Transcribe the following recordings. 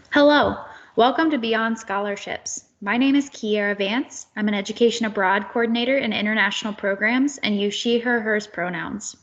Hello, welcome to Beyond Scholarships. My name is Kiara Vance. I'm an Education Abroad Coordinator in International Programs and use she, her, hers pronouns.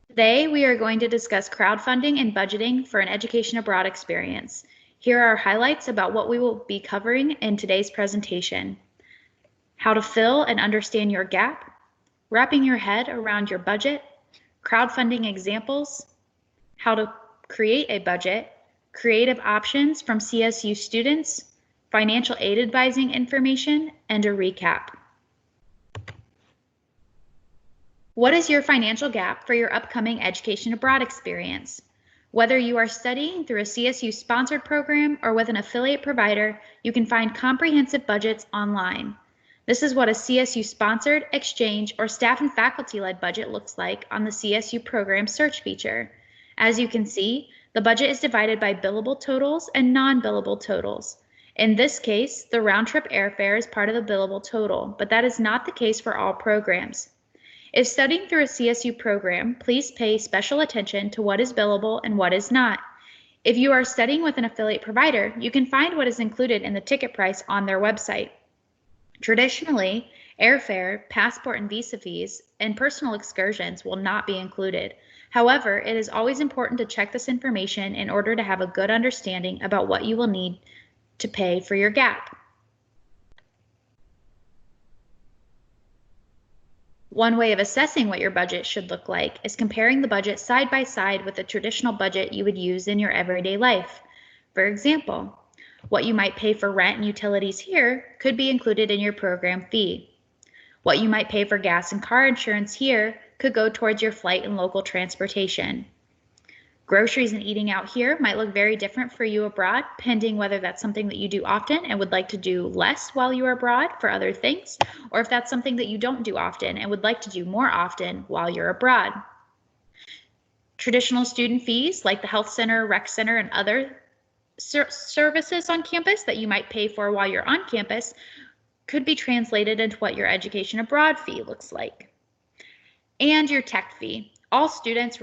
Today, we are going to discuss crowdfunding and budgeting for an Education Abroad experience. Here are highlights about what we will be covering in today's presentation. How to fill and understand your gap, wrapping your head around your budget, crowdfunding examples, how to create a budget, creative options from CSU students, financial aid advising information, and a recap. What is your financial gap for your upcoming Education Abroad experience? Whether you are studying through a CSU sponsored program or with an affiliate provider, you can find comprehensive budgets online. This is what a CSU sponsored, exchange, or staff and faculty led budget looks like on the CSU program search feature. As you can see, the budget is divided by billable totals and non-billable totals. In this case, the round-trip airfare is part of the billable total, but that is not the case for all programs. If studying through a CSU program, please pay special attention to what is billable and what is not. If you are studying with an affiliate provider, you can find what is included in the ticket price on their website. Traditionally, airfare, passport and visa fees, and personal excursions will not be included. However, it is always important to check this information in order to have a good understanding about what you will need to pay for your gap. One way of assessing what your budget should look like is comparing the budget side by side with a traditional budget you would use in your everyday life. For example, what you might pay for rent and utilities here could be included in your program fee. What you might pay for gas and car insurance here could go towards your flight and local transportation. Groceries and eating out here might look very different for you abroad, pending whether that's something that you do often and would like to do less while you are abroad for other things, or if that's something that you don't do often and would like to do more often while you're abroad. Traditional student fees like the health center, rec center, and other services on campus that you might pay for while you're on campus could be translated into what your Education Abroad fee looks like. And your tech fee. All students,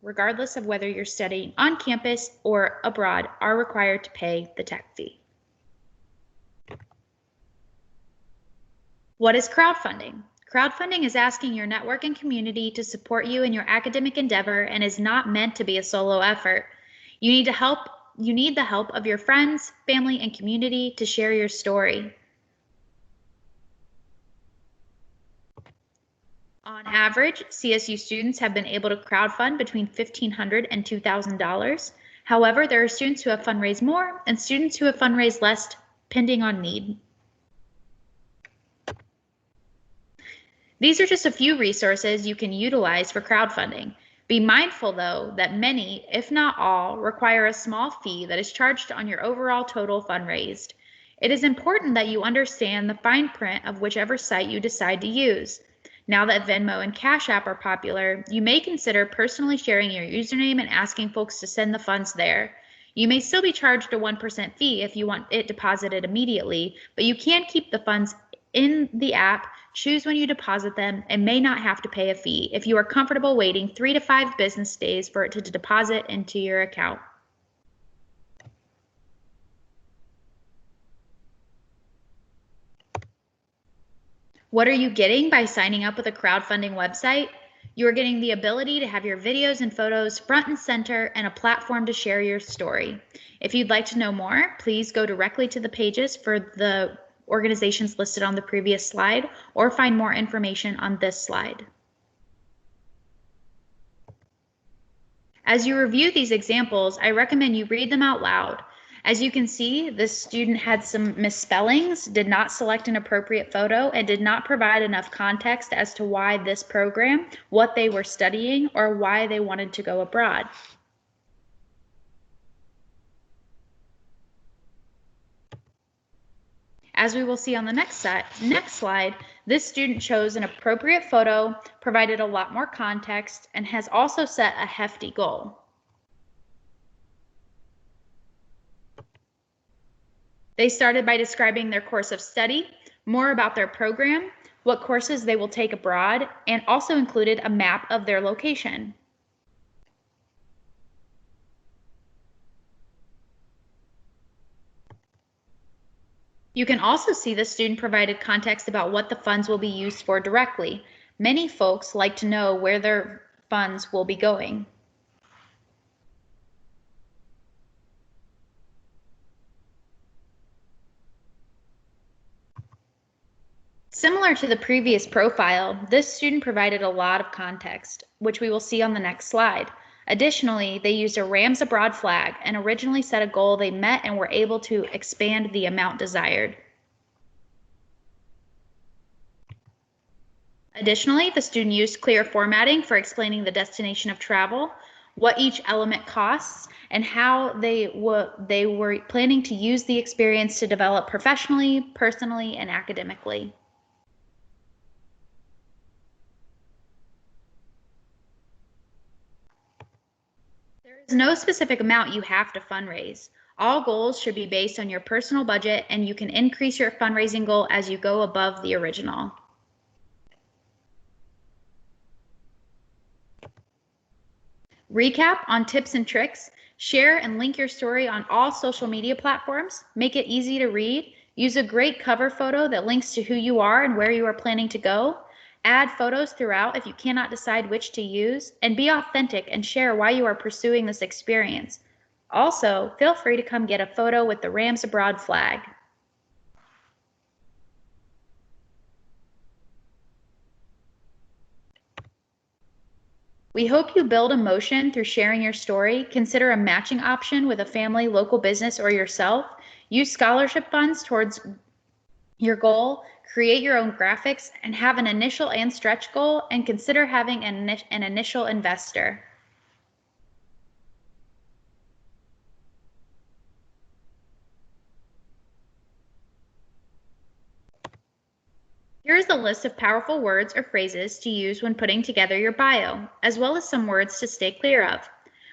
regardless of whether you're studying on campus or abroad, are required to pay the tech fee. What is crowdfunding? Crowdfunding is asking your network and community to support you in your academic endeavor and is not meant to be a solo effort. You need the help of your friends, family, and community to share your story. On average, CSU students have been able to crowdfund between $1,500 and $2,000. However, there are students who have fundraised more and students who have fundraised less, depending on need. These are just a few resources you can utilize for crowdfunding. Be mindful, though, that many, if not all, require a small fee that is charged on your overall total fundraised. It is important that you understand the fine print of whichever site you decide to use. Now that Venmo and Cash App are popular, you may consider personally sharing your username and asking folks to send the funds there. You may still be charged a 1% fee if you want it deposited immediately, but you can keep the funds in the app, choose when you deposit them, and may not have to pay a fee if you are comfortable waiting 3 to 5 business days for it to deposit into your account. What are you getting by signing up with a crowdfunding website? You are getting the ability to have your videos and photos front and center and a platform to share your story. If you'd like to know more, please go directly to the pages for the organizations listed on the previous slide or find more information on this slide. As you review these examples, I recommend you read them out loud. As you can see, this student had some misspellings, did not select an appropriate photo, and did not provide enough context as to why this program, what they were studying, or why they wanted to go abroad. As we will see on the next slide, this student chose an appropriate photo, provided a lot more context, and has also set a hefty goal. They started by describing their course of study, more about their program, what courses they will take abroad, and also included a map of their location. You can also see the student-provided context about what the funds will be used for directly. Many folks like to know where their funds will be going. Similar to the previous profile, this student provided a lot of context, which we will see on the next slide. Additionally, they used a Rams Abroad flag and originally set a goal they met and were able to expand the amount desired. Additionally, the student used clear formatting for explaining the destination of travel, what each element costs, and how they were planning to use the experience to develop professionally, personally, and academically. There is no specific amount you have to fundraise. All goals should be based on your personal budget, and you can increase your fundraising goal as you go above the original. Recap on tips and tricks. Share and link your story on all social media platforms. Make it easy to read. Use a great cover photo that links to who you are and where you are planning to go. Add photos throughout if you cannot decide which to use. And be authentic and share why you are pursuing this experience. Also, feel free to come get a photo with the Rams Abroad flag. We hope you build emotion through sharing your story. Consider a matching option with a family, local business, or yourself. Use scholarship funds towards your goal. Create your own graphics and have an initial and stretch goal, and consider having an initial investor. Here is a list of powerful words or phrases to use when putting together your bio, as well as some words to stay clear of.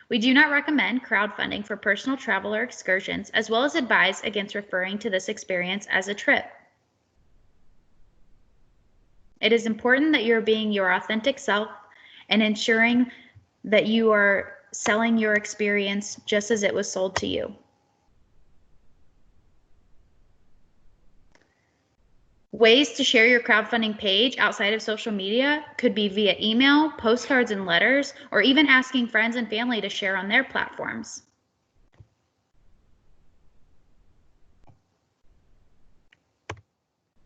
We do not recommend crowdfunding for personal travel or excursions, as well as advise against referring to this experience as a trip. It is important that you're being your authentic self and ensuring that you are selling your experience just as it was sold to you. Ways to share your crowdfunding page outside of social media could be via email, postcards and letters, or even asking friends and family to share on their platforms.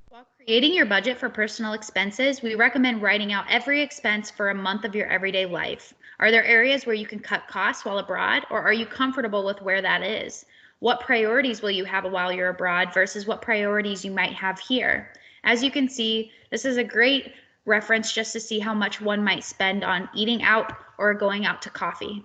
While creating your budget for personal expenses, we recommend writing out every expense for a month of your everyday life. Are there areas where you can cut costs while abroad, or are you comfortable with where that is? What priorities will you have while you're abroad versus what priorities you might have here? As you can see, this is a great reference just to see how much one might spend on eating out or going out to coffee.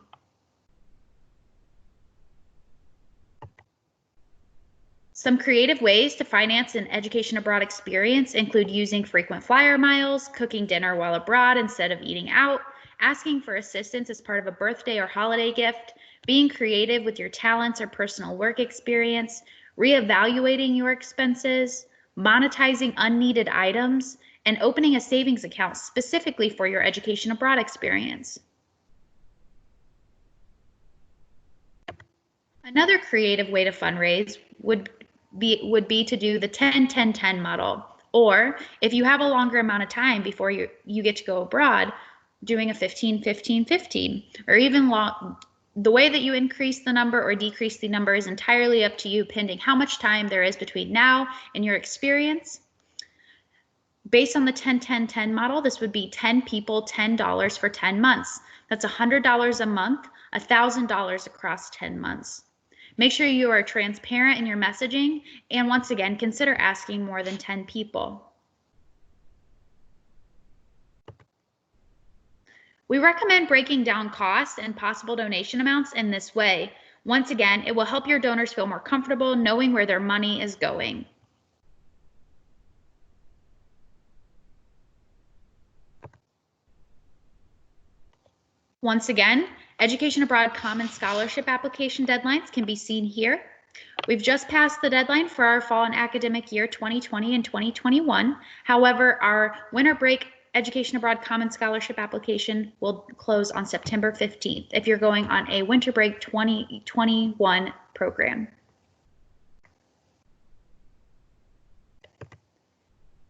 Some creative ways to finance an education abroad experience include using frequent flyer miles, cooking dinner while abroad instead of eating out, asking for assistance as part of a birthday or holiday gift, being creative with your talents or personal work experience, reevaluating your expenses, monetizing unneeded items, and opening a savings account specifically for your education abroad experience. Another creative way to fundraise would be to do the 10-10-10 model. Or if you have a longer amount of time before you get to go abroad, doing a 15-15-15, or even the way that you increase the number or decrease the number is entirely up to you, pending how much time there is between now and your experience. Based on the 10-10-10 model, this would be 10 people, $10 for 10 months. That's $100 a month, $1,000 across 10 months. Make sure you are transparent in your messaging, and once again, consider asking more than 10 people. We recommend breaking down costs and possible donation amounts in this way. Once again, it will help your donors feel more comfortable knowing where their money is going. Once again, Education Abroad Common Scholarship application deadlines can be seen here. We've just passed the deadline for our fall and academic year 2020 and 2021. However, our winter break Education Abroad Common Scholarship application will close on September 15th if you're going on a winter break 2021 program.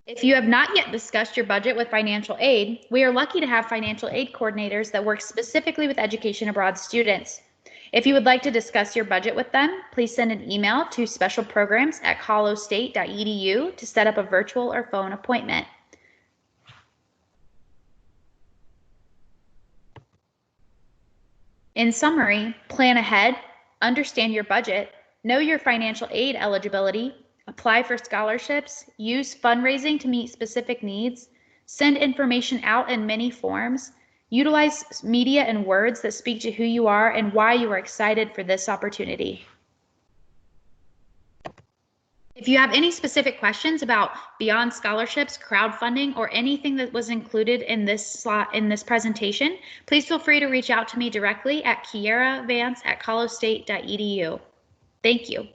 If you have not yet discussed your budget with financial aid, we are lucky to have financial aid coordinators that work specifically with education abroad students. If you would like to discuss your budget with them, please send an email to specialprograms@colostate.edu to set up a virtual or phone appointment. In summary, plan ahead, understand your budget, know your financial aid eligibility, apply for scholarships, use fundraising to meet specific needs, send information out in many forms, utilize media and words that speak to who you are and why you are excited for this opportunity. If you have any specific questions about Beyond Scholarships, crowdfunding, or anything that was included in this presentation, please feel free to reach out to me directly at kieravance@colostate.edu. Thank you.